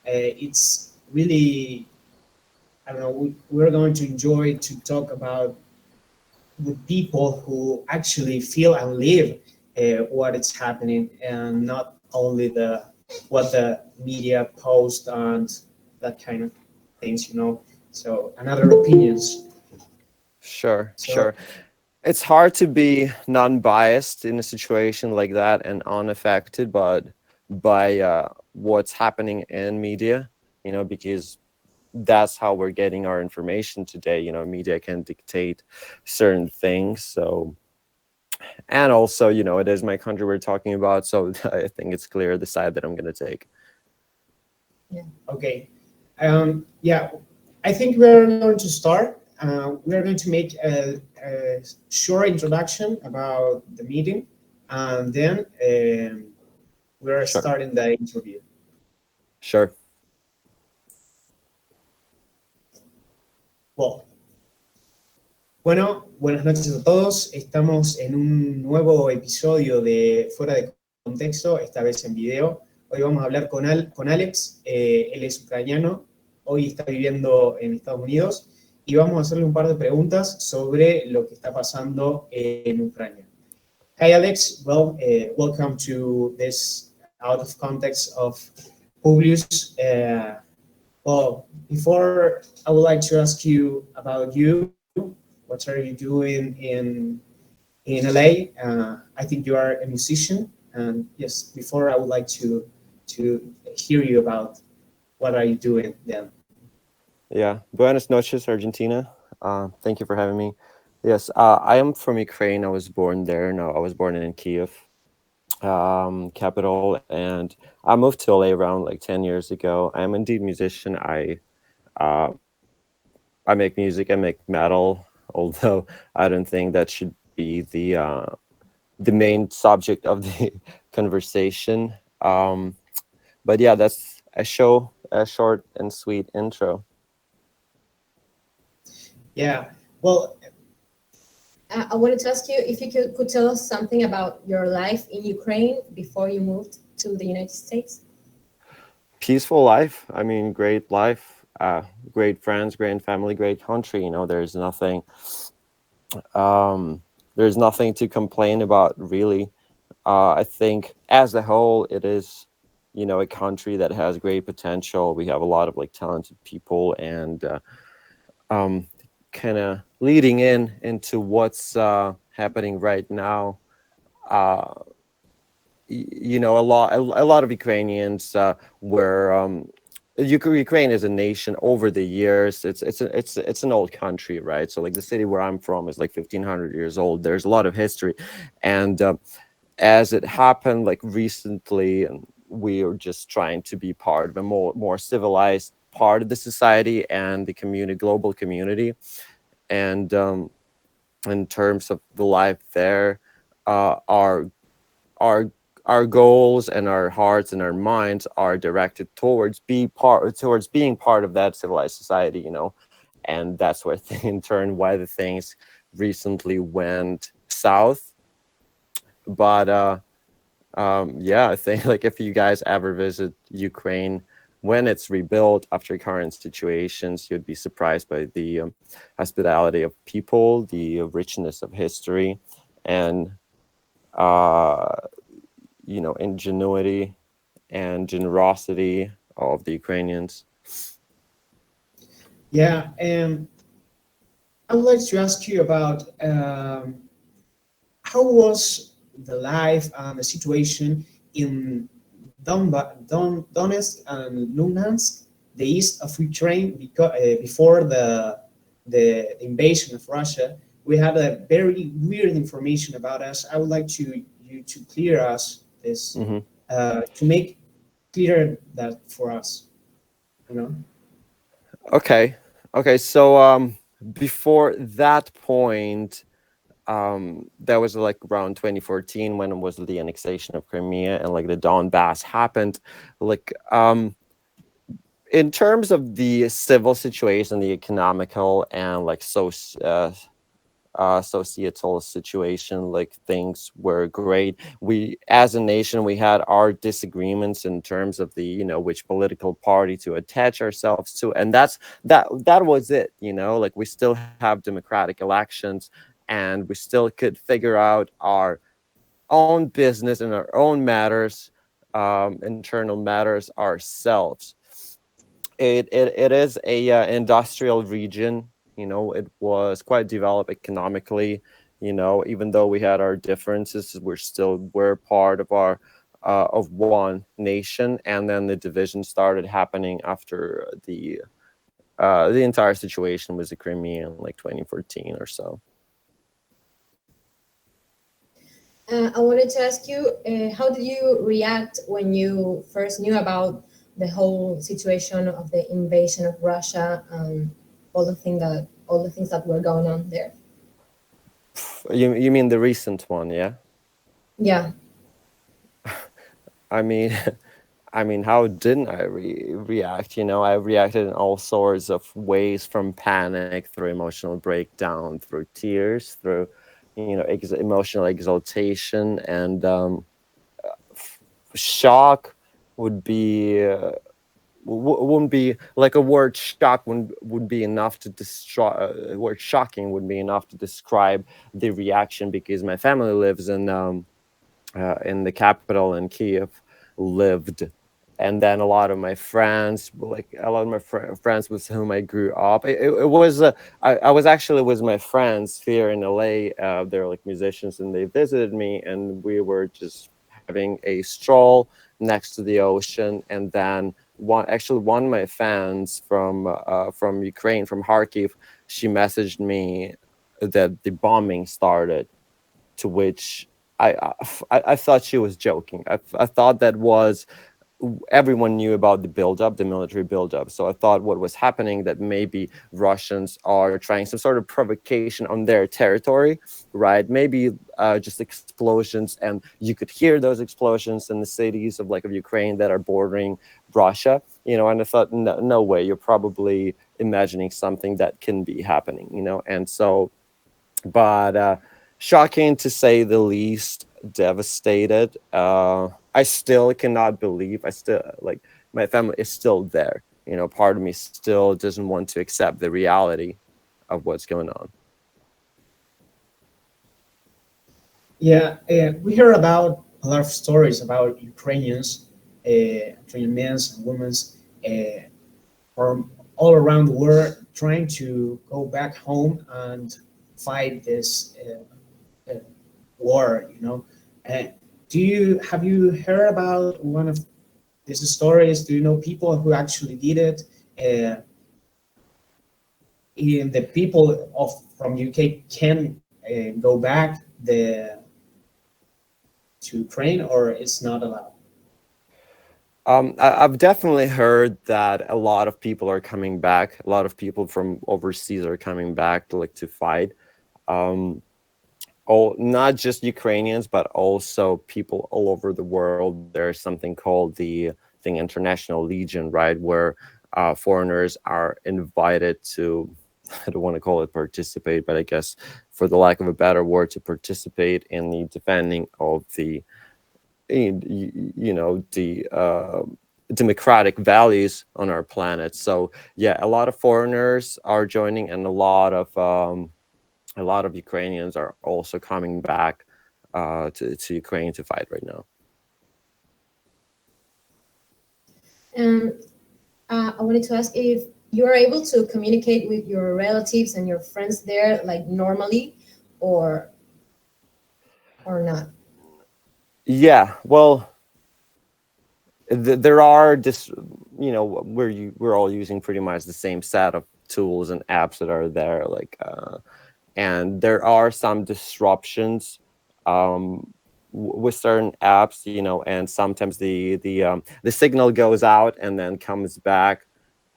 it's really, I don't know, we're going to enjoy to talk about with people who actually feel and live what is happening, and not only the what the media post and that kind of things, So another opinions. Sure, So sure. It's hard to be non-biased in a situation like that and unaffected by what's happening in media, because that's how we're getting our information today. Media can dictate certain things. So, and also, it is my country we're talking about. So I think it's clear the side that I'm going to take. okay, yeah, I think we're going to start. We're going to make a short introduction about the meeting, and then we're Sure, starting the interview. sure. Well, bueno, buenas noches a todos. Estamos en un nuevo episodio de Fuera de Contexto, esta vez en video. Hoy vamos a hablar con Alex. Él es ucraniano, hoy está viviendo en Estados Unidos y vamos a hacerle un par de preguntas sobre lo que está pasando en Ucrania. Hi, Alex. Well, welcome to this out of context of Publius. Before I would like to ask you about you. What are you doing in LA? I think you are a musician, and yes, before I would like to hear you about what are you doing then. Yeah. Buenas noches, Argentina. Thank you for having me. Yes, I am from Ukraine. I was born there. No, I was born in Kiev, capital, and I moved to LA around like 10 years ago. I am indeed a musician. Uh, I make music. I make metal, although I don't think that should be the main subject of the conversation. But yeah, that's a short and sweet intro. Yeah. Well, I wanted to ask you if you could tell us something about your life in Ukraine before you moved to the United States. Peaceful life. I mean, great life. Great friends, great family, great country. There's nothing to complain about, really. I think as a whole, it is, a country that has great potential. We have a lot of like talented people, and kind of leading into what's happening right now. Uh, a lot of Ukrainians were. Ukraine is a nation over the years. It's an old country, right? So like the city where I'm from is like 1,500 years old. There's a lot of history, and as it happened like recently, and we are just trying to be part of a more civilized part of the society and the global community, and in terms of the life there, our our our goals and our hearts and our minds are directed towards being part of that civilized society, and that's where in turn why the things recently went south. But yeah, I think like if you guys ever visit Ukraine when it's rebuilt after current situations, you'd be surprised by the hospitality of people, the richness of history, and uh, ingenuity and generosity of the Ukrainians. yeah, and I would like to ask you about how was the life and the situation in Donetsk and Luhansk, the east of Ukraine, because before the invasion of Russia, we had a very weird information about us. I would like you to clear us this, Hmm. to make clear that for us, you know. Okay, so before that point, that was like around 2014 when it was the annexation of Crimea and like the Donbass happened. Like in terms of the civil situation, the economical and like societal situation, like things were great. We, as a nation, we had our disagreements in terms of the, you know, which political party to attach ourselves to, and that was it, you know. Like, we still have democratic elections, and we still could figure out our own business and our own matters, internal matters ourselves. It is a industrial region. You know, it was quite developed economically. You know, even though we had our differences, we're part of one nation. And then the division started happening after the entire situation with the Crimea in like 2014 or so. I wanted to ask you, how did you react when you first knew about the whole situation of the invasion of Russia and all the things that were going on there? You mean the recent one, yeah? Yeah. I mean, how didn't I react? You know, I reacted in all sorts of ways, from panic through emotional breakdown, through tears, through, you know, emotional exaltation, and shock would be wouldn't be like a word. Shock would be enough to destroy. Word shocking would be enough to describe the reaction, because my family lives in the capital, in Kiev, lived. And then a lot of my friends, friends with whom I grew up, it was I was actually with my friends here in LA. They're like musicians, and they visited me, and we were just having a stroll next to the ocean. And then one of my fans from Ukraine, from Kharkiv, she messaged me that the bombing started, to which I thought she was joking. I thought that was, everyone knew about the buildup, the military buildup. So I thought what was happening, that maybe Russians are trying some sort of provocation on their territory, right? Maybe just explosions, and you could hear those explosions in the cities of Ukraine that are bordering Russia, you know. And I thought, no way, you're probably imagining something that can be happening, you know. And so, but shocking to say the least, devastated. I still cannot believe, my family is still there. You know, part of me still doesn't want to accept the reality of what's going on. Yeah, we hear about a lot of stories about Ukrainians, Ukrainian men and women from all around the world trying to go back home and fight this war. You know, have you heard about one of these stories? Do you know people who actually did it? In the people from UK can go back to Ukraine, or it's not allowed? I've definitely heard that a lot of people are coming back. A lot of people from overseas are coming back to fight. Not just Ukrainians, but also people all over the world. There's something called the International Legion, right, where foreigners are invited to, I don't want to call it participate, but I guess, for the lack of a better word, to participate in the defending of the, you know, the democratic values on our planet. So yeah, a lot of foreigners are joining, and a lot of Ukrainians are also coming back to Ukraine to fight right now. And I wanted to ask if you are able to communicate with your relatives and your friends there, like, normally, or not. Yeah, well, there are just, you know, we're all using pretty much the same set of tools and apps that are there, and there are some disruptions with certain apps, you know, and sometimes the signal goes out and then comes back.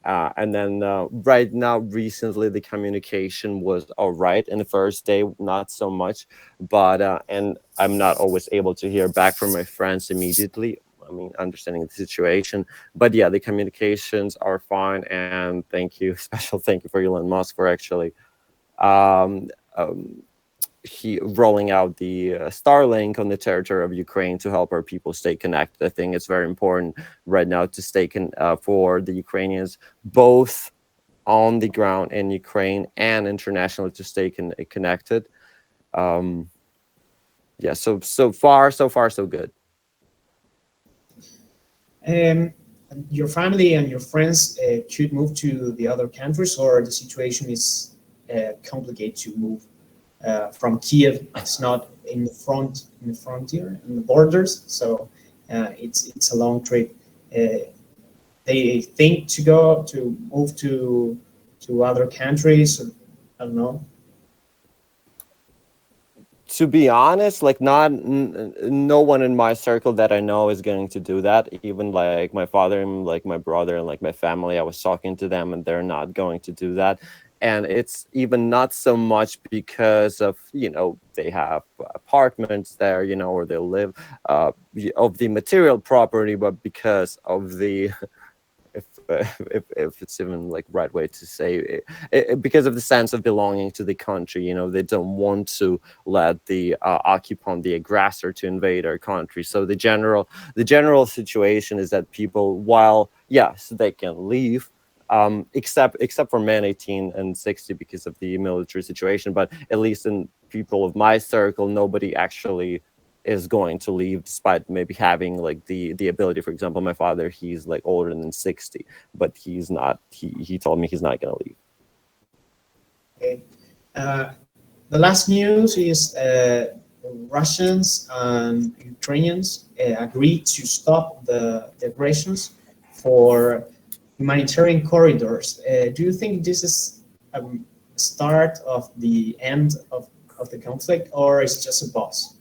And then right now, recently, the communication was all right. In the first day, not so much, but and I'm not always able to hear back from my friends immediately. I mean, understanding the situation, but yeah, the communications are fine. And thank you, special thank you for Elon Musk for actually rolling out the Starlink on the territory of Ukraine to help our people stay connected. I think it's very important right now to stay for the Ukrainians, both on the ground in Ukraine and internationally, to stay connected. Yeah, so far so good. Your family and your friends could move to the other countries, or the situation is complicated to move from Kiev? It's not in the frontier, in the borders, so it's a long trip. They think to move to other countries. I don't know. To be honest, like no one in my circle that I know is going to do that. Even like my father and like my brother and like my family, I was talking to them and they're not going to do that. And it's even not so much because of, they have apartments there, or they live of the material property, but because of the if it's even like right way to say it, because of the sense of belonging to the country. They don't want to let the occupant, the aggressor, to invade our country. So the general situation is that people, while yes, they can leave, except for men 18 and 60 because of the military situation, but at least in people of my circle, nobody actually is going to leave, despite maybe having like the ability. For example, my father, he's like older than 60, but he's not, he told me he's not going to leave. Okay. The last news is Russians and Ukrainians agreed to stop the aggressions for humanitarian corridors. Do you think this is a start of the end of the conflict, or is it just a pause?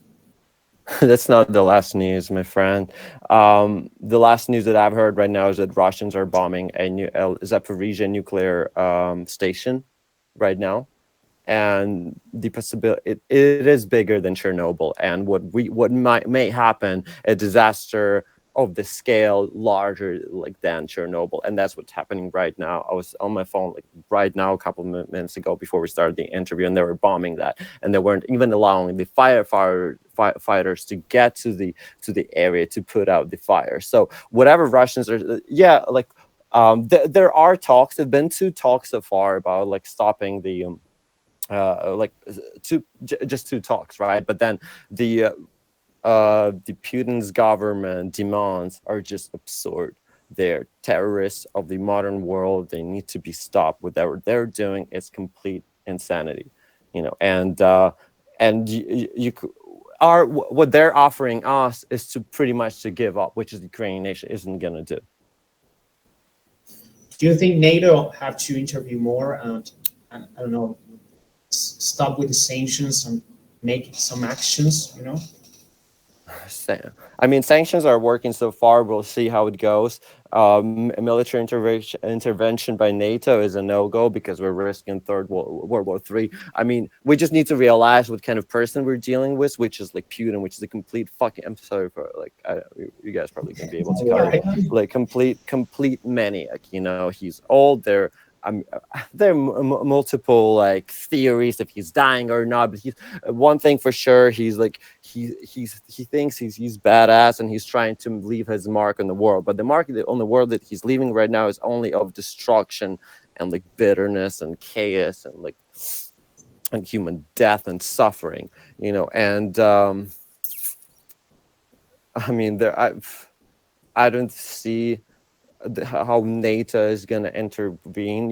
That's not the last news, my friend. The last news that I've heard right now is that Russians are bombing a Zaporizhia nuclear station right now, and the possibility it is bigger than Chernobyl. And what may happen, a disaster of the scale larger like than Chernobyl, and that's what's happening right now. I was on my phone like right now a couple of minutes ago before we started the interview, and they were bombing that, and they weren't even allowing the firefighters to get to the area to put out the fire. So whatever Russians are, there are talks. There've been 2 talks so far about like stopping the just 2 talks, right? But then the Putin's government demands are just absurd. They're terrorists of the modern world. They need to be stopped. Whatever they're doing is complete insanity, and what they're offering us is to pretty much to give up, which is the Ukrainian nation isn't going to do. Do you think NATO have to intervene more and I don't know, stop with the sanctions and make some actions, I mean, sanctions are working so far. We'll see how it goes. Military intervention by NATO is a no-go because we're risking World War III. I mean, we just need to realize what kind of person we're dealing with, which is like Putin, which is a complete fucking. I'm sorry for like, you guys probably can be able to cover it. Like complete maniac. He's old. There are multiple like theories if he's dying or not, but he's one thing for sure, he's like he thinks he's badass and he's trying to leave his mark on the world, but the mark on the world that he's leaving right now is only of destruction and like bitterness and chaos and like and human death and suffering, and I mean I don't see how NATO is going to intervene.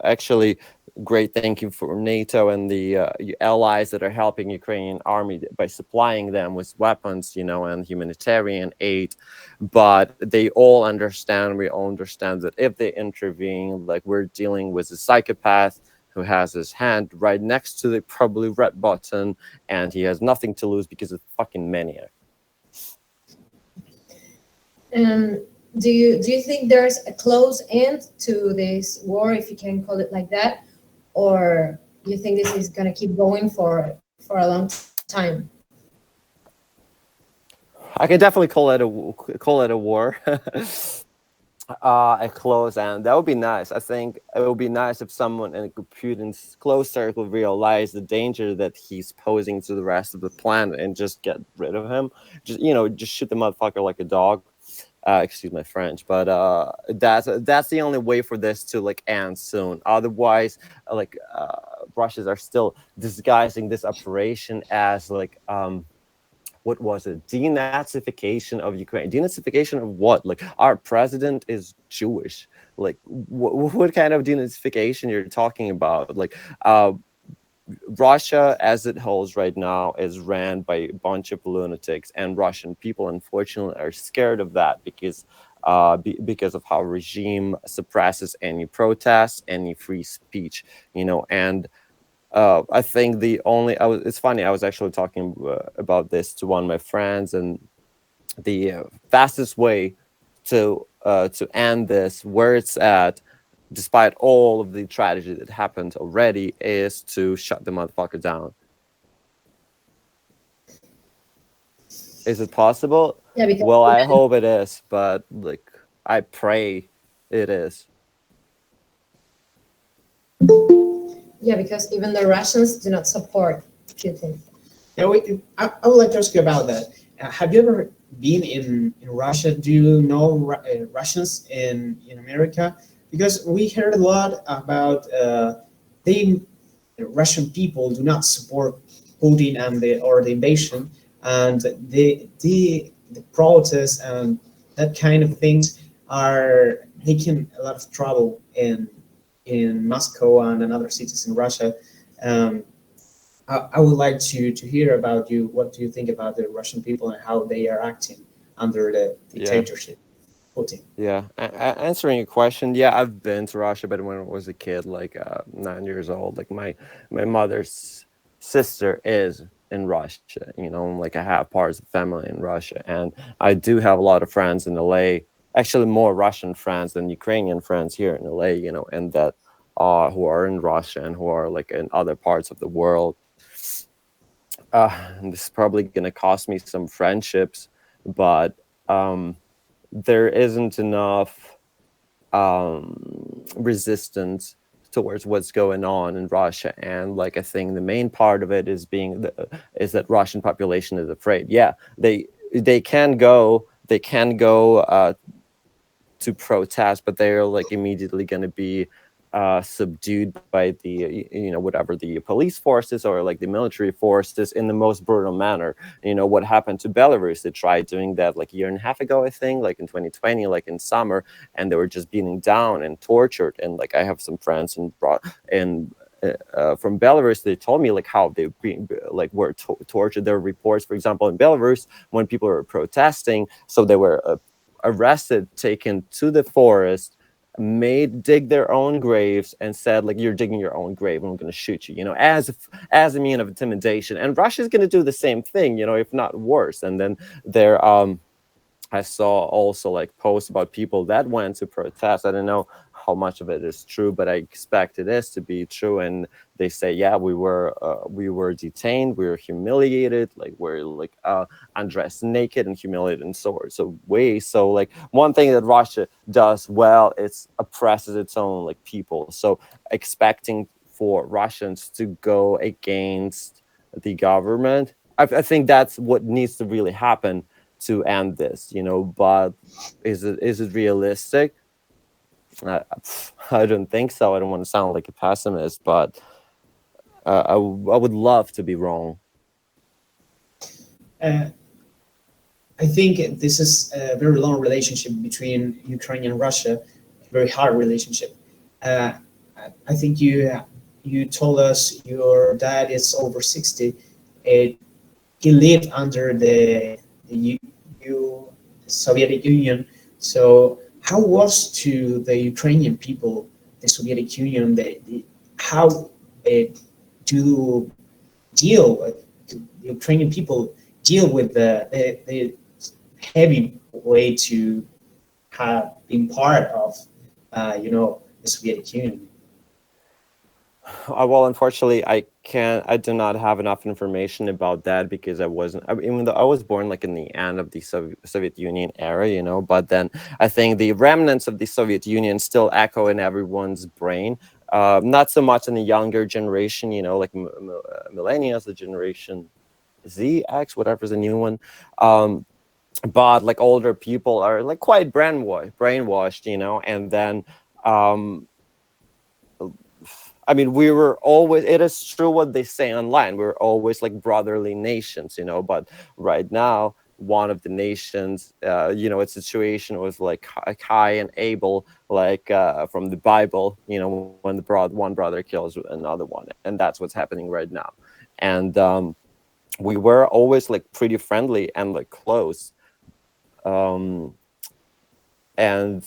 Actually, great thank you for NATO and the allies that are helping Ukrainian army by supplying them with weapons, and humanitarian aid. But we all understand that if they intervene, like we're dealing with a psychopath who has his hand right next to the probably red button, and he has nothing to lose because it's fucking maniac. Do you think there's a close end to this war, if you can call it like that, or you think this is going to keep going for a long time? I can definitely call it a war. A close end. That would be nice. I think it would be nice if someone in Putin's close circle realized the danger that he's posing to the rest of the planet and just get rid of him. Just just shoot the motherfucker like a dog. Excuse my French, but that's the only way for this to like end soon. Otherwise, Russians are still disguising this operation as like what was it? Denazification of Ukraine. Denazification of what? Like our president is Jewish. Like what kind of denazification you're talking about? Like Russia, as it holds right now, is ran by a bunch of lunatics, and Russian people, unfortunately, are scared of that because of how regime suppresses any protests, any free speech, and I think it's funny, I was actually talking about this to one of my friends, and the fastest way to end this where it's at, despite all of the tragedy that happened already, is to shut the motherfucker down. Is it possible? Yeah, because well, I hope it is, but like I pray it is. Yeah, because even the Russians do not support Putin. Yeah, I would like to ask you about that. Have you ever been in Russia? Do you know Russians in America? Because we heard a lot about the Russian people do not support Putin and the invasion, and the protests and that kind of things are making a lot of trouble in Moscow and in other cities in Russia. I would like to hear about you. What do you think about the Russian people and how they are acting under the dictatorship, Putin? Yeah, answering your question, yeah, I've been to Russia, but when I was a kid, like 9 years old, like my mother's sister is in Russia, like I have parts of family in Russia, and I do have a lot of friends in LA, actually more Russian friends than Ukrainian friends here in LA, and that who are in Russia and who are like in other parts of the world. And this is probably going to cost me some friendships, but there isn't enough resistance towards what's going on in Russia, and like I think the main part of it is that Russian population is afraid. Yeah, they can go to protest, but they're like immediately going to be subdued by the whatever the police forces or like the military forces in the most brutal manner. What happened to Belarus? They tried doing that like a year and a half ago, I think, like in 2020, like in summer, and they were just beaten down and tortured. And like I have some friends from Belarus, they told me like how they were tortured. There were reports, for example, in Belarus when people were protesting, so they were arrested, taken to the forest, dig their own graves, and said like, you're digging your own grave and I'm going to shoot you, as a mean of intimidation. And Russia's going to do the same thing, if not worse. And then there I saw also like posts about people that went to protest. I don't know how much of it is true, but I expect it is to be true. And they say, yeah, we were detained, we were humiliated, like we're like undressed naked and humiliated in sorts of ways. So like one thing that Russia does well is oppresses its own like people. So expecting for Russians to go against the government, I think that's what needs to really happen to end this, but is it realistic? I don't think so. I don't want to sound like a pessimist, but I would love to be wrong. I think this is a very long relationship between Ukraine and Russia, a very hard relationship. I think you told us your dad is over 60. He lived under the Soviet Union. So how was to the Ukrainian people, the Soviet Union, how do the Ukrainian people deal with the heavy way to have been part of, the Soviet Union? Well, unfortunately, I do not have enough information about that because even though I was born like in the end of the Soviet Union era, you know, but then I think the remnants of the Soviet Union still echo in everyone's brain. Not so much in the younger generation, you know, like millennials, the generation Z, X, whatever's the new one. But like older people are like quite brainwashed, you know, and then um, I mean, we were always, it is true what they say online. We're always like brotherly nations, you know, but right now, one of the nations, you know, its situation was like Cain and Abel, like from the Bible, you know, when one brother kills another one. And that's what's happening right now. And we were always like pretty friendly and like close. Um, and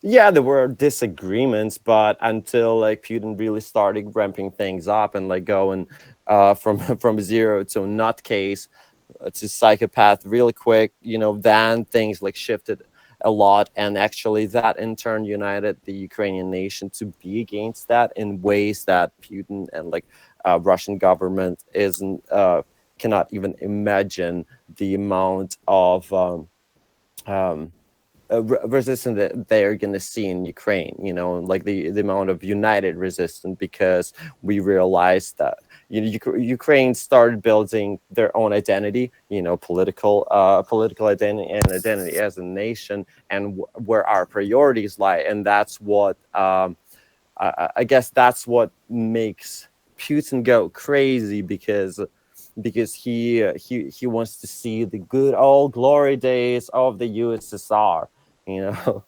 yeah, there were disagreements, but until like Putin really started ramping things up and like going from from zero to nutcase to psychopath really quick, you know, then things like shifted a lot, and actually that in turn united the Ukrainian nation to be against that in ways that Putin and like Russian government isn't cannot even imagine the amount of um, resistance that they're going to see in Ukraine, you know, like the amount of united resistance, because we realized that, you know, Ukraine started building their own identity, you know, political identity and identity as a nation, and where our priorities lie. And that's what I guess that's what makes Putin go crazy, because he wants to see the good old glory days of the USSR, you know.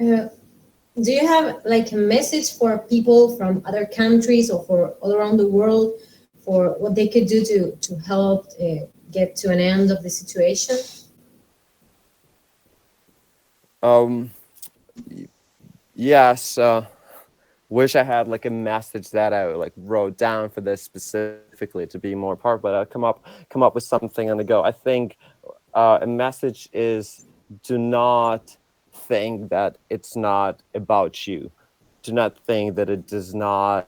Uh, do you have like a message for people from other countries or for all around the world for what they could do to help get to an end of the situation? Yes, wish I had like a message that I like wrote down for this specifically to be more part, but I'll come up with something on the go. I think a message is, do not think that it's not about you. Do not think that it does not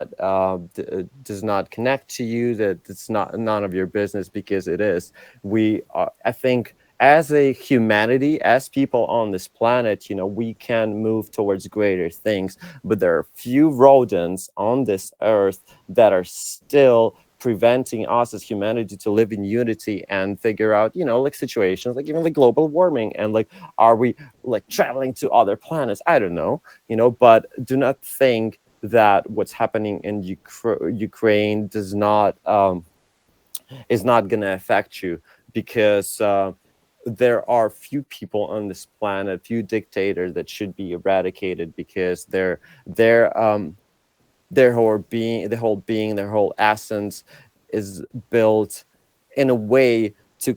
does not connect to you, that it's not none of your business, because it is. We I think as a humanity, as people on this planet, you know, we can move towards greater things, but there are few rodents on this earth that are still preventing us as humanity to live in unity and figure out, you know, like situations like even like global warming, and like, are we like traveling to other planets? I don't know, you know, but do not think that what's happening in Ukraine does not is not going to affect you, because there are few people on this planet, few dictators that should be eradicated, because their whole being, their whole essence is built in a way to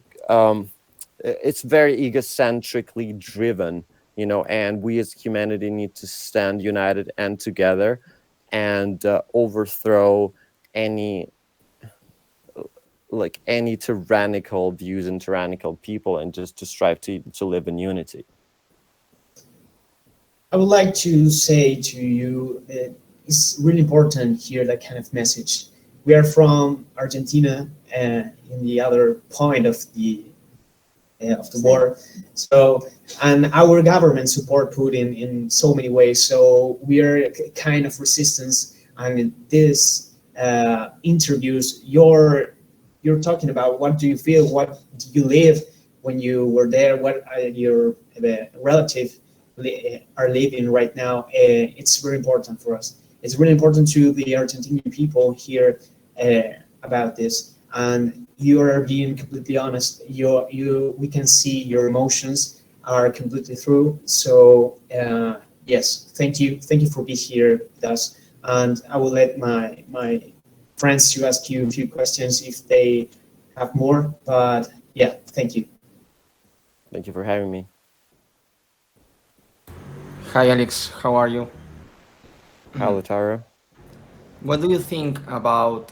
it's very egocentrically driven, you know, and we as humanity need to stand united and together, and overthrow any any tyrannical views and tyrannical people, and just to strive to live in unity. I would like to say to you that it's really important here, that kind of message. We are from Argentina, in the other point of the war. So, and our government support Putin in so many ways. So we are a kind of resistance. And this interviews, you're talking about what do you feel, what do you live when you were there, what are your relative are living right now. It's very important for us. It's really important to the Argentinian people here about this. And you are being completely honest. We can see your emotions are completely through. So yes, thank you for being here with us. And I will let my friends to ask you a few questions if they have more. But yeah, thank you. Thank you for having me. Hi Alex, how are you? Hi, Latara. What do you think about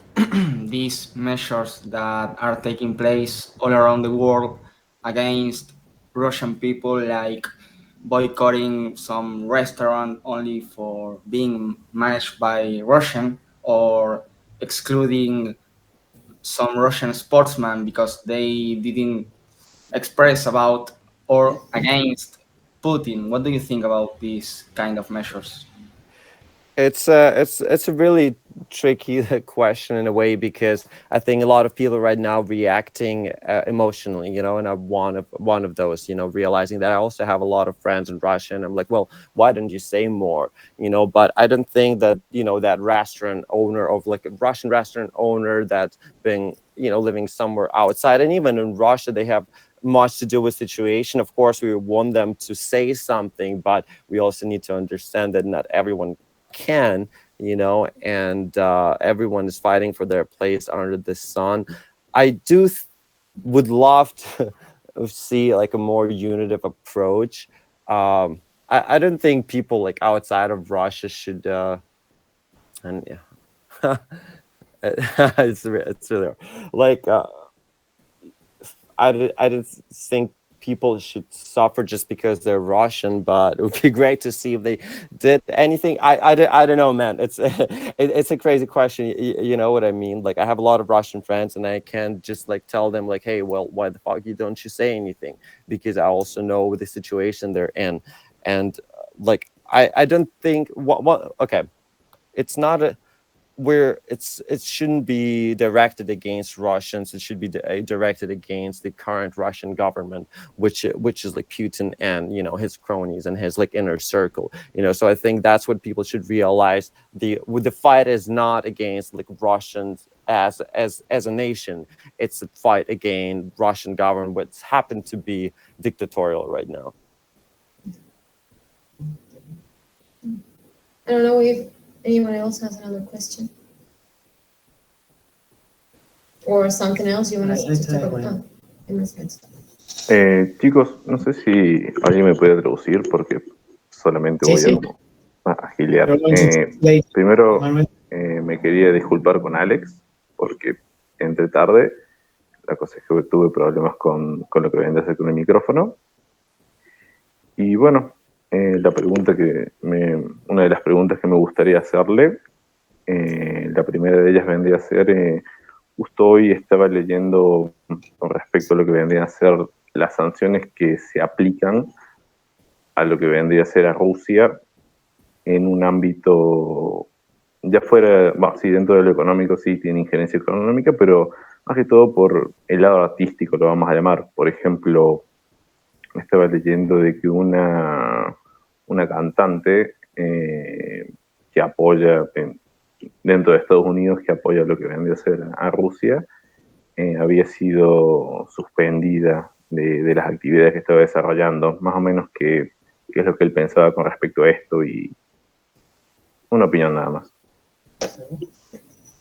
these measures that are taking place all around the world against Russian people, like boycotting some restaurant only for being managed by Russian, or excluding some Russian sportsmen because they didn't express about or against Putin. What do you think about these kind of measures? It's a really tricky question in a way, because I think a lot of people right now reacting emotionally, and I'm one of those, realizing that I also have a lot of friends in Russia, and I'm like, well, why didn't you say more, but I don't think that, that restaurant owner of like a Russian restaurant owner that's been, living somewhere outside, and even in Russia, they have much to do with situation. Of course, we want them to say something, but we also need to understand that not everyone can, and everyone is fighting for their place under the sun. I do would love to see like a more unitive approach. I don't think people like outside of Russia should and yeah. it's really hard. Like I didn't think people should suffer just because they're Russian, but it would be great to see if they did anything. I don't know, man. It's it's a crazy question. You know what I mean? Like I have a lot of Russian friends, and I can't just like tell them like, hey, well, why the fuck don't you say anything? Because I also know the situation they're in, and like I don't think what okay, it's not a where it shouldn't be directed against Russians. It should be directed against the current Russian government, which is like Putin and his cronies and his like inner circle. So I think that's what people should realize. The fight is not against like Russians as a nation. It's a fight against Russian government, which happened to be dictatorial right now. I don't know if anyone else has another question or something else you want to talk about. Chicos, no sé si alguien me puede traducir porque solamente voy Sí. a gilear. Primero, me quería disculpar con Alex porque entré tarde. La cosa es que tuve problemas con lo que vendría a ser con el micrófono. Y bueno, una de las preguntas que me gustaría hacerle, la primera de ellas vendría a ser, justo hoy estaba leyendo con respecto a lo que vendría a ser las sanciones que se aplican a lo que vendría a ser a Rusia en un ámbito, ya fuera, sí, dentro de lo económico sí tiene injerencia económica, pero más que todo por el lado artístico, lo vamos a llamar. Por ejemplo, estaba leyendo de que una cantante que apoya dentro de Estados Unidos, que apoya lo que vendría a ser a Rusia, había sido suspendida de las actividades que estaba desarrollando. Más o menos qué es lo que él pensaba con respecto a esto, y una opinión nada más.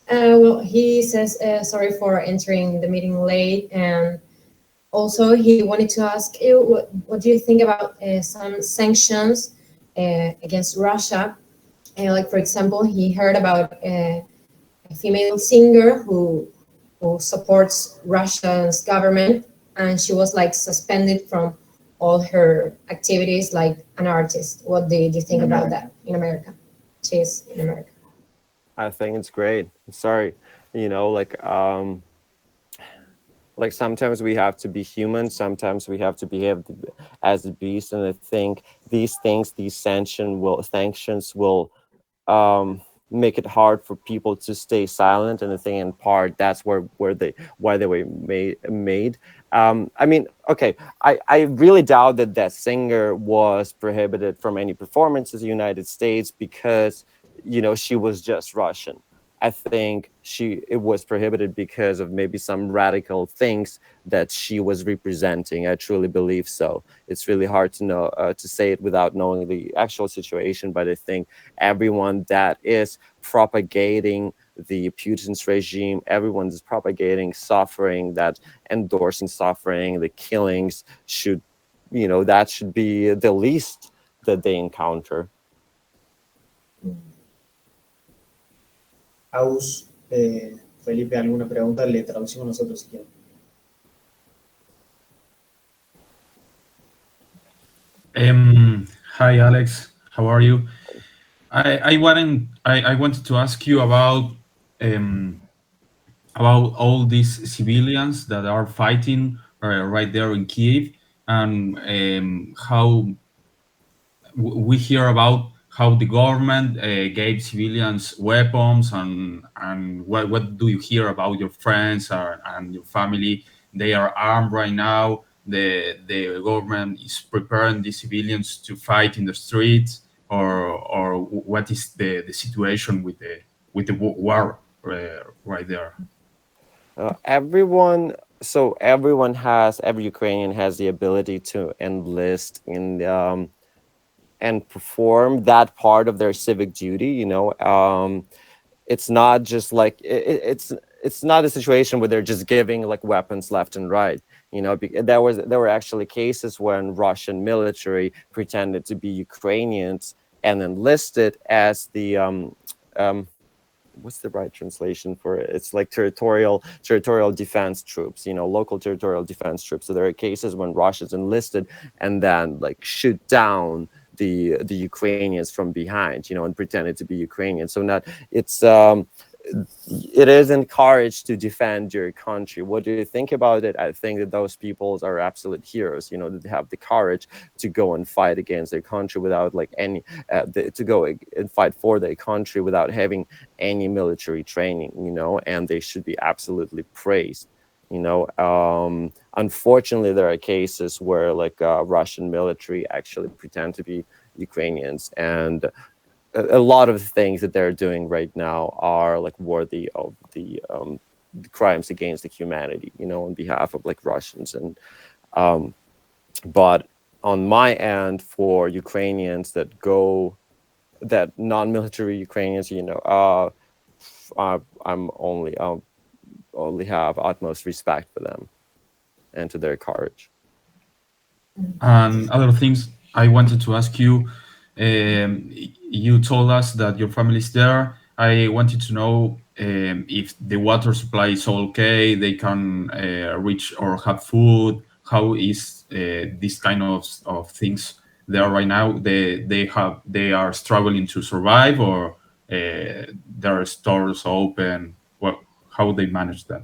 Well, he says sorry for entering the meeting late, and also he wanted to ask you what do you think about some sanctions against Russia. Like, for example, he heard about a female singer who supports Russia's government, and she was like suspended from all her activities like an artist. What do you think about that in America? She's in America. I think it's great. Sorry, like sometimes we have to be human, sometimes we have to behave as a beast, and I think these sanctions will make it hard for people to stay silent, and I think in part that's why they were made. I mean, okay, I really doubt that singer was prohibited from any performances in the United States because she was just Russian. I think it was prohibited because of maybe some radical things that she was representing. I truly believe so. It's really hard to know to say it without knowing the actual situation, but I think everyone that is propagating the Putin's regime, everyone is propagating suffering, that endorsing suffering, the killings should, that should be the least that they encounter. Aus, Felipe, ¿alguna pregunta? Le traducimos nosotros si quieren. Hi, Alex. How are you? I wanted to ask you um, about all these civilians that are fighting right there in Kiev, and how we hear about how the government gave civilians weapons, and what do you hear about your friends and your family? They are armed right now. The government is preparing the civilians to fight in the streets, or what is the situation with the war right there? Everyone, so every Ukrainian has the ability to enlist in and perform that part of their civic duty. It's not just like it's not a situation where they're just giving like weapons left and right. There were actually cases when Russian military pretended to be Ukrainians and enlisted as the what's the right translation for it? It's like territorial defense troops, local territorial defense troops. So there are cases when Russia's enlisted and then like shoot down the Ukrainians from behind, and pretended to be Ukrainian. So not it's it is encouraged to defend your country. What do you think about it? I think that those peoples are absolute heroes, that have the courage to go and fight against their country without like any to go and fight for their country without having any military training, and they should be absolutely praised. Unfortunately, there are cases where like Russian military actually pretend to be Ukrainians, and a lot of things that they're doing right now are like worthy of the crimes against the humanity, on behalf of like Russians. And but on my end, for Ukrainians that non-military Ukrainians, I'm only have utmost respect for them and to their courage. And other things I wanted to ask you. You told us that your family is there. I wanted to know if the water supply is okay, they can reach or have food. How is this kind of things there right now? They are struggling to survive, or there are stores open. How they manage that?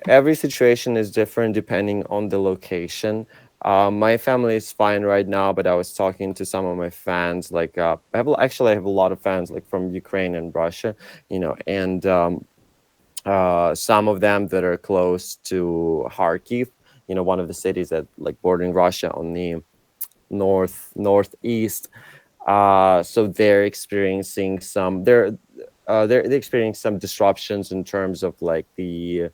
Every situation is different depending on the location. My family is fine right now, but I was talking to some of my fans. Like, I have a lot of fans like from Ukraine and Russia, and some of them that are close to Kharkiv, one of the cities that like bordering Russia on the northeast. So they're experiencing they're experiencing some disruptions in terms of like the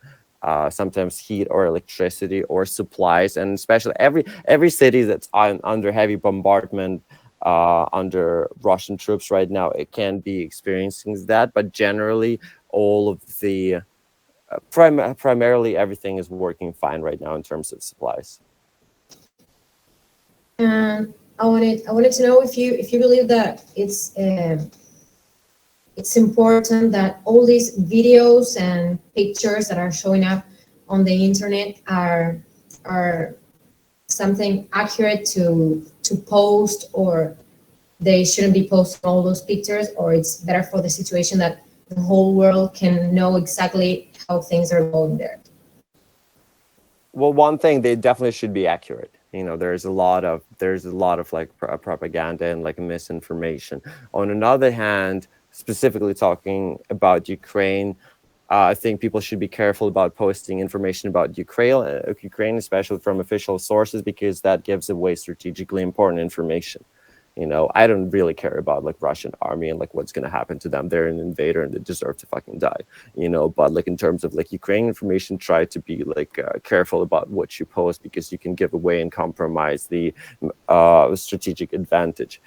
sometimes heat or electricity or supplies, and especially every city that's under heavy bombardment under Russian troops right now, it can be experiencing that. But generally, all of the primarily everything is working fine right now in terms of supplies. And I wanted to know if you believe that it's important that all these videos and pictures that are showing up on the internet are something accurate to post, or they shouldn't be posting all those pictures, or it's better for the situation that the whole world can know exactly how things are going there. Well, one thing, they definitely should be accurate. There's a lot of like propaganda and like misinformation. On another hand, specifically talking about Ukraine, I think people should be careful about posting information about Ukraine, especially from official sources, because that gives away strategically important information. I don't really care about like Russian army and like what's going to happen to them. They're an invader and they deserve to fucking die, but like in terms of like Ukrainian information, try to be like careful about what you post, because you can give away and compromise the strategic advantage.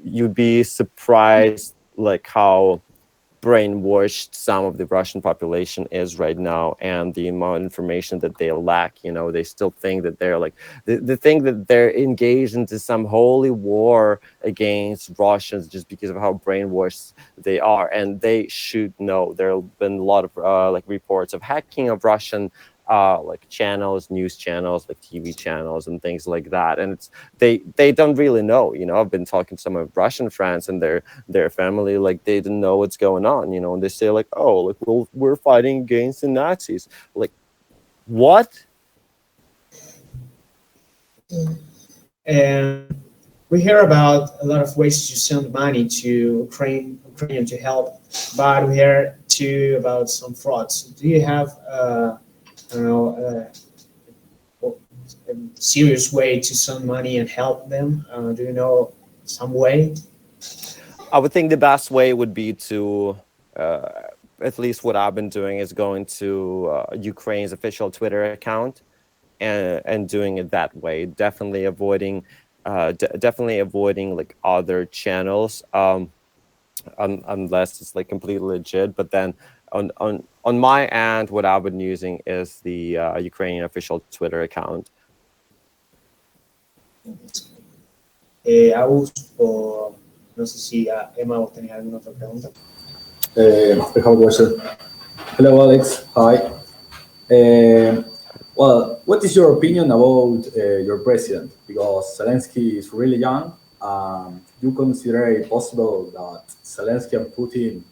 You'd be surprised like how brainwashed some of the Russian population is right now, and the amount of information that they lack. They still think that they're like the thing that they're engaged into some holy war against Russians just because of how brainwashed they are. And they should know there have been a lot of like reports of hacking of Russian like channels, news channels, like TV channels and things like that. And it's they don't really know, you know. I've been talking to some of Russian friends and their family, like they didn't know what's going on, you know, and they say like, oh, like we're fighting against the Nazis. Like, what? And we hear about a lot of ways to send money to Ukrainian to help, but we hear too about some frauds. Do you have, I don't know, a serious way to send money and help them? Do you know some way? I would think the best way would be to, at least what I've been doing, is going to Ukraine's official Twitter account and doing it that way. Definitely avoiding like other channels, unless it's like completely legit. But then on my end, what I've been using is the Ukrainian official Twitter account. Agus, o no sé si Emma, vos tenés alguna otra pregunta. I have a question. Hello, Alex. Hi. Well, what is your opinion about your president? Because Zelensky is really young. You consider it possible that Zelensky and Putin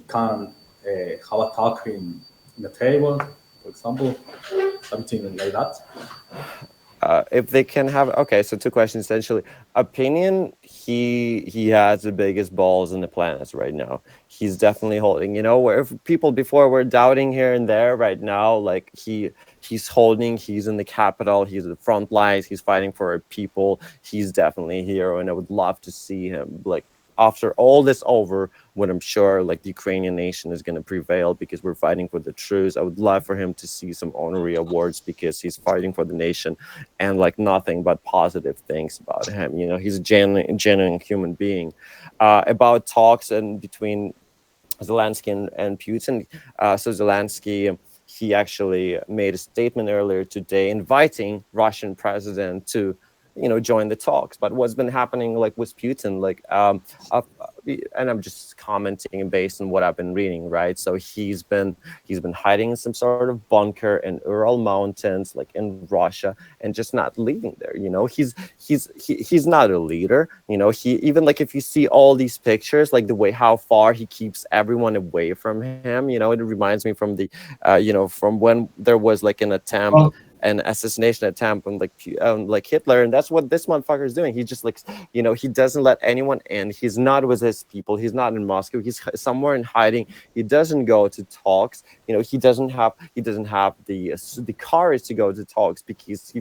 can have a talk in the table, for example, something like that? If they can have, okay, so two questions essentially. Opinion, he has the biggest balls in the planet right now. He's definitely holding, you know, where people before were doubting here and there, right now, like he's holding, he's in the capital, he's at the front lines, he's fighting for our people. He's definitely a hero, and I would love to see him, like, after all this over, when I'm sure like the Ukrainian nation is going to prevail because we're fighting for the truth. I would love for him to see some honorary awards because he's fighting for the nation, and like nothing but positive things about him. You know, he's a genuine human being. About talks and between Zelensky and Putin. So Zelensky, he actually made a statement earlier today inviting Russian president to, you know, join the talks. But what's been happening like with Putin, like and I'm just commenting based on what I've been reading, right? So he's been hiding in some sort of bunker in Ural Mountains, like in Russia, and just not leaving there. You know, he's not a leader. You know, he, even like if you see all these pictures, like the way how far he keeps everyone away from him, you know, it reminds me from the you know, from when there was like an attempt, an assassination attempt on like Hitler, and that's what this motherfucker is doing. He just, like, you know, he doesn't let anyone in. He's not with his people. He's not in Moscow. He's somewhere in hiding. He doesn't go to talks. You know, he doesn't have the courage to go to talks because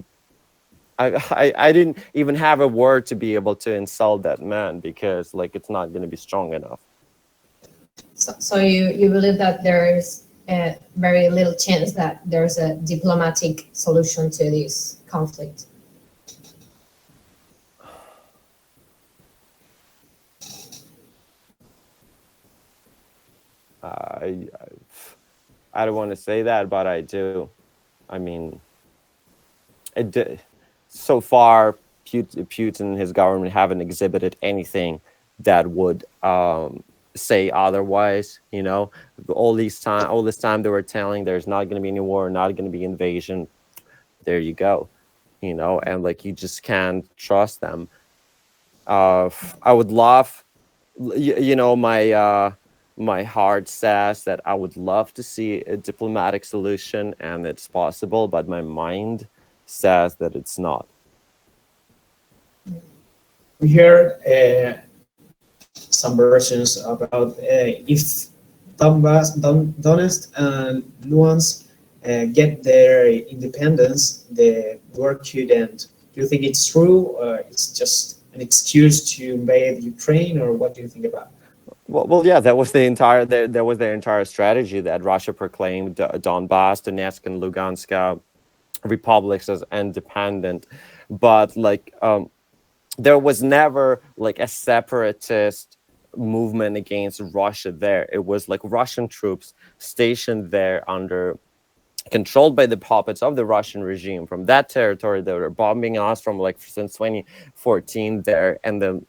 I didn't even have a word to be able to insult that man because like it's not going to be strong enough. So you believe that there is very little chance that there's a diplomatic solution to this conflict? I don't want to say that, but I do. I mean, so far, Putin and his government haven't exhibited anything that would say otherwise. You know, all this time they were telling there's not going to be any war, not going to be invasion. There you go. You know, and like you just can't trust them. I would love, you know, my heart says that I would love to see a diplomatic solution and it's possible, but my mind says that it's not. We hear some versions about if Donetsk and Luhansk get their independence, the war could end. Do you think it's true, or it's just an excuse to invade Ukraine, or what do you think about it? Well, yeah, that was the entire strategy that Russia proclaimed Donbass, Donetsk, and Lugansk republics as independent, but like there was never like a separatist movement against Russia there. It was like Russian troops stationed there controlled by the puppets of the Russian regime from that territory that were bombing us from like since 2014 there, and then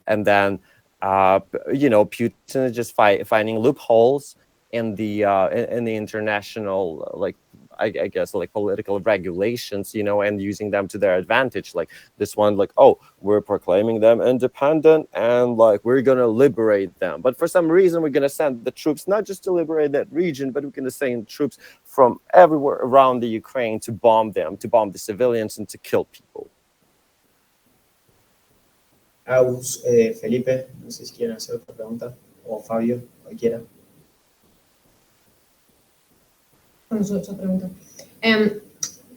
you know, Putin is just finding loopholes in the international like I guess like political regulations, you know, and using them to their advantage. Like this one, like, oh, we're proclaiming them independent and like we're gonna liberate them, but for some reason we're gonna send the troops not just to liberate that region, but we're gonna send troops from everywhere around the Ukraine to bomb them, to bomb the civilians and to kill people. Agus, Felipe, no sé si quieren hacer otra pregunta, o Fabio, cualquiera.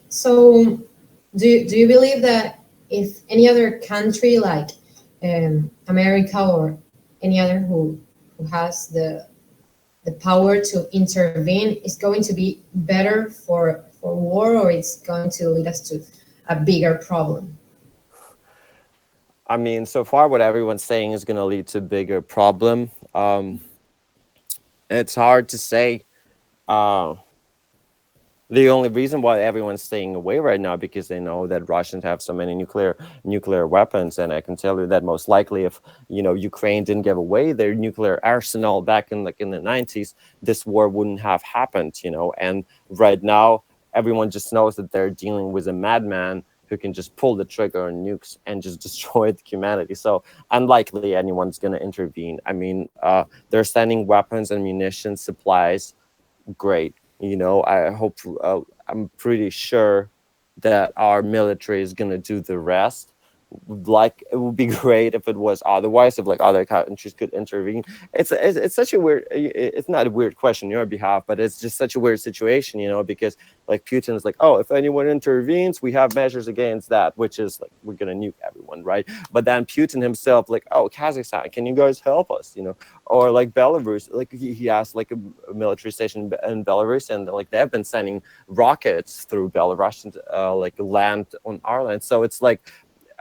So, do you believe that if any other country like America or any other who has the power to intervene is going to be better for war, or it's going to lead us to a bigger problem? I mean, so far what everyone's saying is going to lead to a bigger problem. It's hard to say. The only reason why everyone's staying away right now because they know that Russians have so many nuclear weapons, and I can tell you that most likely, if you know Ukraine didn't give away their nuclear arsenal back in the 90s, this war wouldn't have happened. You know, and right now everyone just knows that they're dealing with a madman who can just pull the trigger on nukes and just destroy humanity. So unlikely anyone's going to intervene. I mean, they're sending weapons and munitions, supplies. Great. You know, I hope, I'm pretty sure that our military is going to do the rest. Like, it would be great if it was otherwise, if like other countries could intervene. It's such a weird, it's not a weird question on your behalf, but it's just such a weird situation, you know, because like Putin is like, oh, if anyone intervenes, we have measures against that, which is like, we're going to nuke everyone, right? But then Putin himself, like, oh, Kazakhstan, can you guys help us, you know? Or like Belarus, like he asked like a military station in Belarus, and like they've been sending rockets through Belarus and like land on our land. So it's like,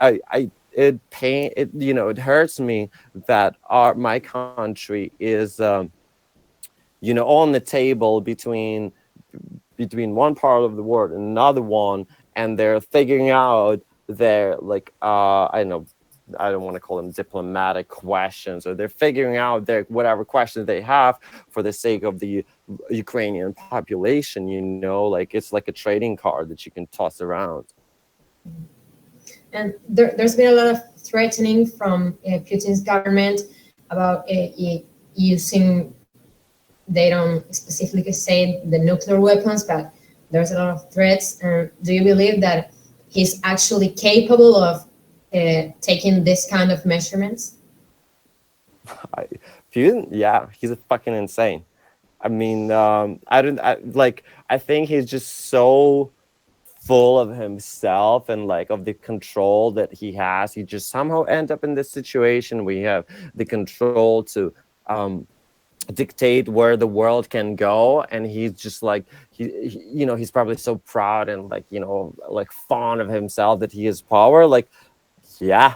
it hurts me that my country is you know, on the table between one part of the world and another one, and they're figuring out their like I don't want to call them diplomatic questions, or they're figuring out their whatever questions they have for the sake of the Ukrainian population, you know, like it's like a trading card that you can toss around. And there's been a lot of threatening from Putin's government about using, they don't specifically say the nuclear weapons, but there's a lot of threats. Do you believe that he's actually capable of taking this kind of measurements? Putin, yeah, he's a fucking insane. I mean, I think he's just so full of himself and like of the control that he has. He just somehow end up in this situation. We have the control to dictate where the world can go, and he's just like he you know, he's probably so proud and like, you know, like fond of himself that he has power. Like, yeah,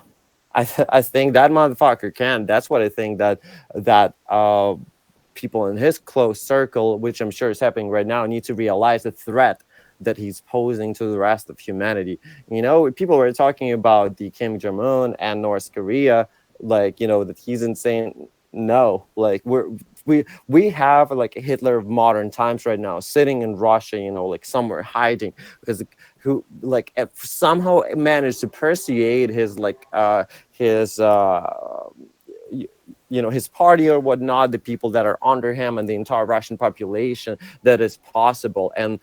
I think that motherfucker can. That's what I think that people in his close circle, which I'm sure is happening right now, need to realize the threat that he's posing to the rest of humanity. You know, people were talking about the Kim Jong-un and North Korea, like, you know, that he's insane. No, like we have like a Hitler of modern times right now sitting in Russia, you know, like somewhere hiding, because who like somehow managed to persuade his like his you know, his party or whatnot, the people that are under him and the entire Russian population, that is possible. And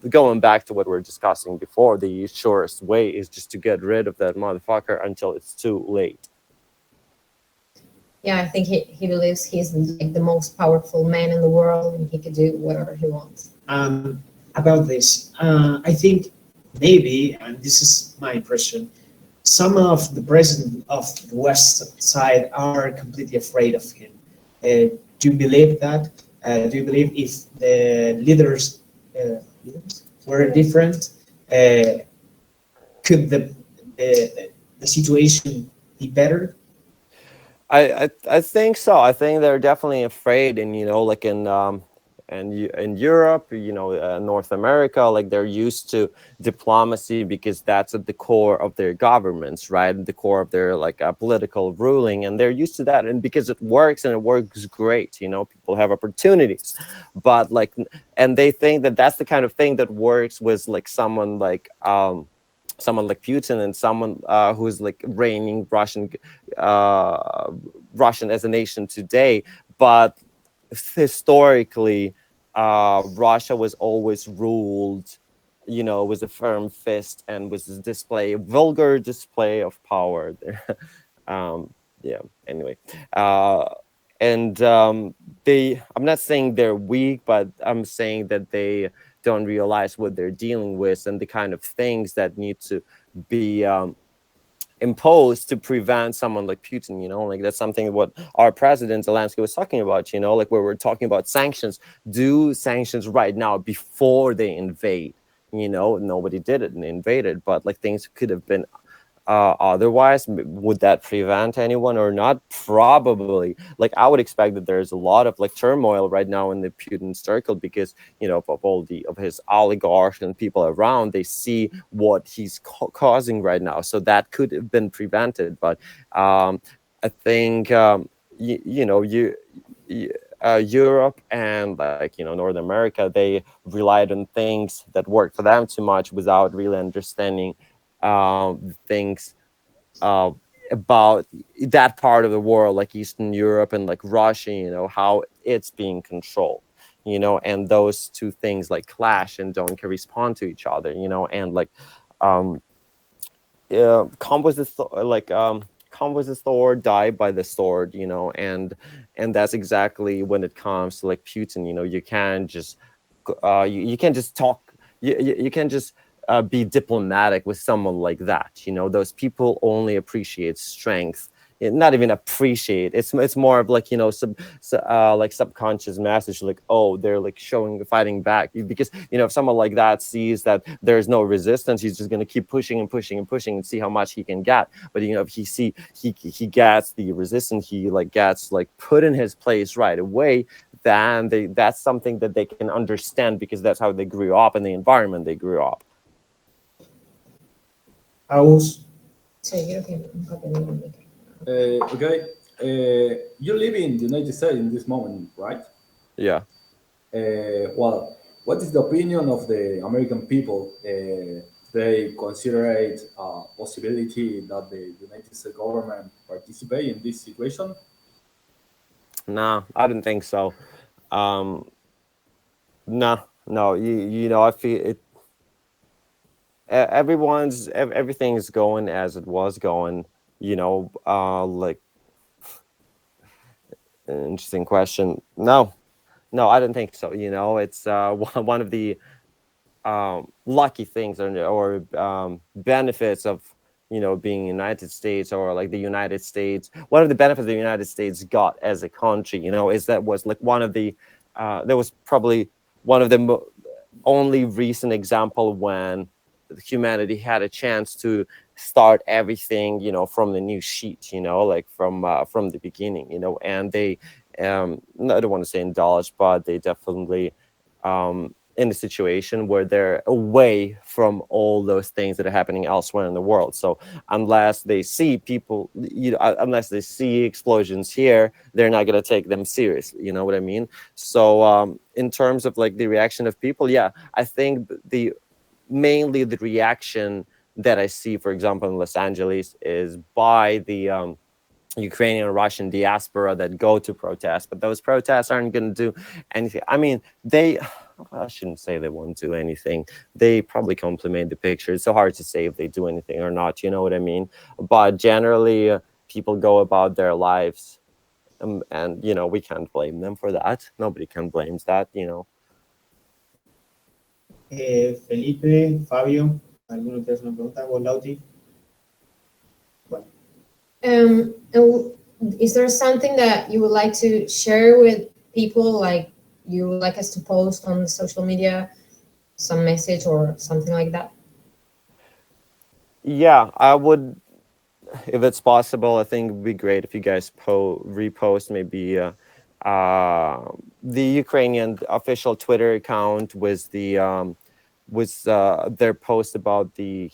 going back to what we were discussing before, the surest way is just to get rid of that motherfucker until it's too late. Yeah, I think he believes he's like the most powerful man in the world, and he could do whatever he wants. About this, I think maybe, and this is my impression, some of the president of the West side are completely afraid of him. Do you believe that? Do you believe if the leaders were different, could the situation be better? I think so. I think they're definitely afraid, and you know, like in and in Europe, North America, like they're used to diplomacy because that's at the core of their governments, right? At the core of their like political ruling, and they're used to that, and because it works and it works great, people have opportunities, but like, and they think that that's the kind of thing that works with like someone like Putin and someone who's like reigning Russian as a nation today. But historically, Russia was always ruled, with a firm fist and with this vulgar display of power. Yeah. Anyway, and I'm not saying they're weak, but I'm saying that they don't realize what they're dealing with and the kind of things that need to be imposed to prevent someone like Putin, like that's something what our president Zelensky was talking about, like where we're talking about sanctions. Do sanctions right now before they invade. Nobody did it and invaded, but like things could have been otherwise. Would that prevent anyone or not? Probably. Like I would expect that there's a lot of like turmoil right now in the Putin circle because of all of his oligarchs and people around. They see what he's causing right now, so that could have been prevented. But I think Europe and like North America, they relied on things that worked for them too much without really understanding things about that part of the world, like Eastern Europe and like Russia, how it's being controlled, and those two things like clash and don't correspond to each other, and like come with the come with the sword, die by the sword, and that's exactly when it comes to like Putin. You can't just you can't just talk, you can't just be diplomatic with someone like that. Those people only appreciate strength. Not even appreciate. It's more of like like subconscious message, like, oh, they're like fighting back, because if someone like that sees that there's no resistance, he's just gonna keep pushing and pushing and pushing and see how much he can get. But if he gets the resistance, he like gets like put in his place right away, then that's something that they can understand because that's how they grew up in the environment they grew up. Aus. Okay. You live in the United States in this moment, right? Yeah. Well, what is the opinion of the American people? They consider it a possibility that the United States government participate in this situation? No, I didn't think so. No, I feel it. Everything's going as it was going. Like an interesting question. No, I didn't think so. It's one of the lucky things or benefits of being United States, or like the United States. One of the benefits the United States got as a country, is that was like one of the that was probably one of the only recent example when humanity had a chance to start everything from the new sheet, like from the beginning, and they I don't want to say indulge, but they definitely in a situation where they're away from all those things that are happening elsewhere in the world. So unless they see people, unless they see explosions here, they're not going to take them seriously. You know what I mean? So in terms of like the reaction of people, yeah, I think mainly the reaction that I see, for example, in Los Angeles is by the Ukrainian and Russian diaspora that go to protest, but those protests aren't going to do anything. I mean, I shouldn't say they won't do anything. They probably complement the picture. It's so hard to say if they do anything or not, you know what I mean? But generally, people go about their lives, and we can't blame them for that. Nobody can blame that, Felipe, Fabio, ¿alguno quiere hacer una pregunta? ¿Vos, Lauti? Bueno. Is there something that you would like to share with people, like you would like us to post on social media, some message or something like that? Yeah, I would, if it's possible. I think it would be great if you guys repost maybe the Ukrainian official Twitter account was their post about the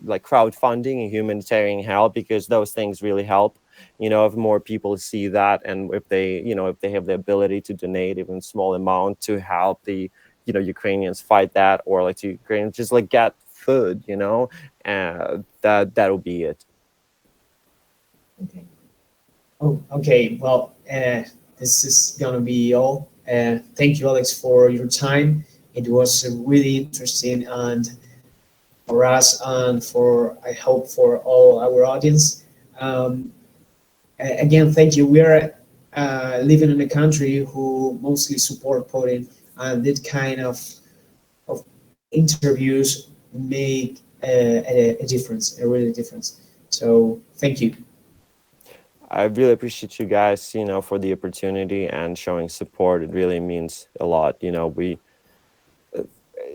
like crowdfunding and humanitarian help, because those things really help. If more people see that, and if they have the ability to donate even small amount to help the Ukrainians fight that, or like to Ukrainians just like get food, that'll be it. Okay. Oh, okay. Well, this is gonna be all. Thank you, Alex, for your time. It was really interesting, and for us, and I hope for all our audience. Again, thank you. We are living in a country who mostly support Putin, and that kind of interviews make a difference, a really difference. So thank you. I really appreciate you guys, for the opportunity and showing support. It really means a lot.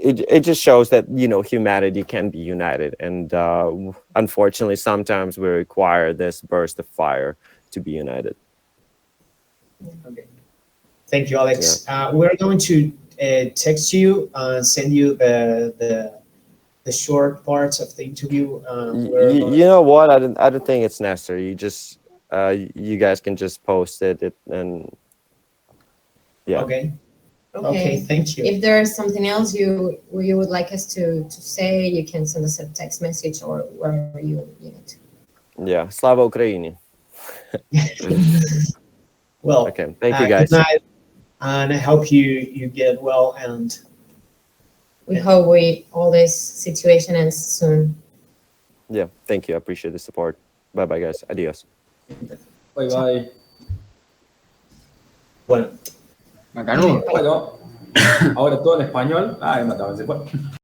It just shows that humanity can be united, and unfortunately sometimes we require this burst of fire to be united. Okay. Thank you, Alex. We're going to text you and send you the short parts of the interview. You know what? I don't think it's necessary. You just you guys can just post it, and yeah. Okay, thank you. If there's something else you would like us to say, you can send us a text message or wherever you need to. Yeah, Slava Ukraini. Well, okay, thank you guys. Good night, and I hope you get well, and we hope all this situation ends soon. Yeah, thank you. I appreciate the support. Bye bye, guys. Adios. Bye bye. Bueno. Macanudo. Bueno, ahora todo en español. Ay, matado, se fue.